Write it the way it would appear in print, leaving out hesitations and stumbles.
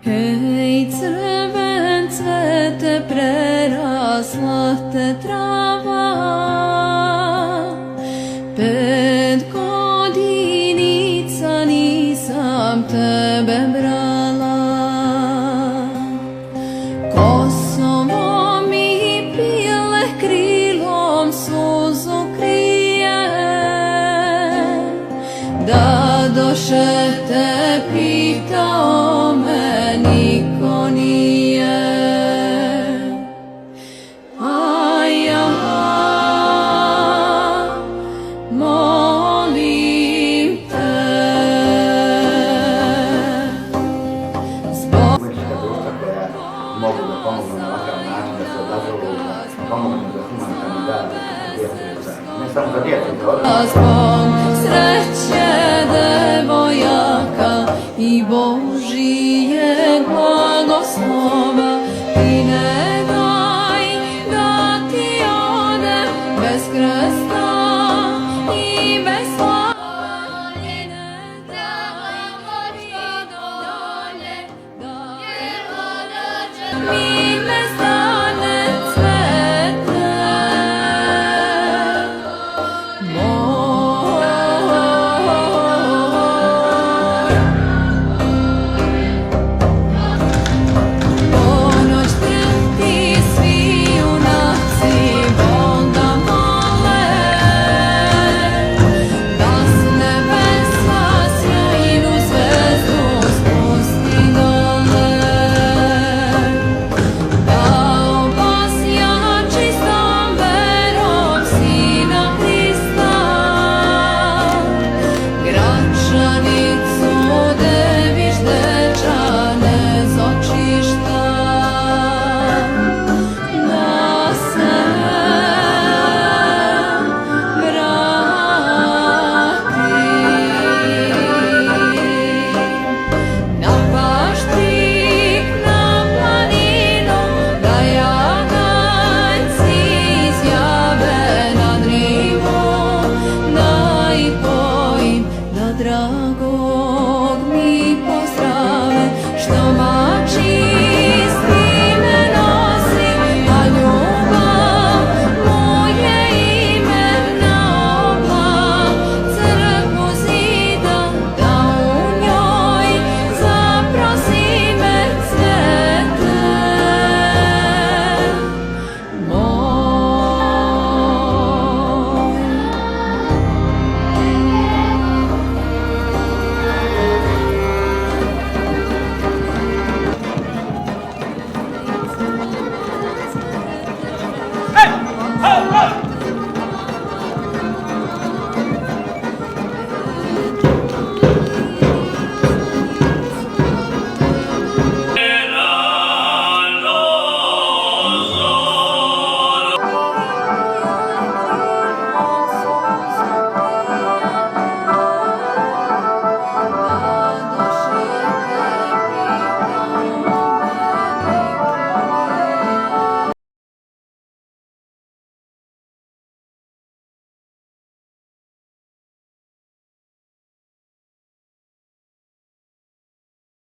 Hej, crven cvete, prerasla te trava, 5 godinica nisam tebe brala. Kosovo mi pile, krilom suzu krije, da doše te pitao me niko nije. A ja molim te zbog društva koja mogu da pomognu na ovakav način, da se odazovu, da pomognu za humanitarni rad, ne samo za djecu, zbog sreće devojaka i Božijeg blagoslova.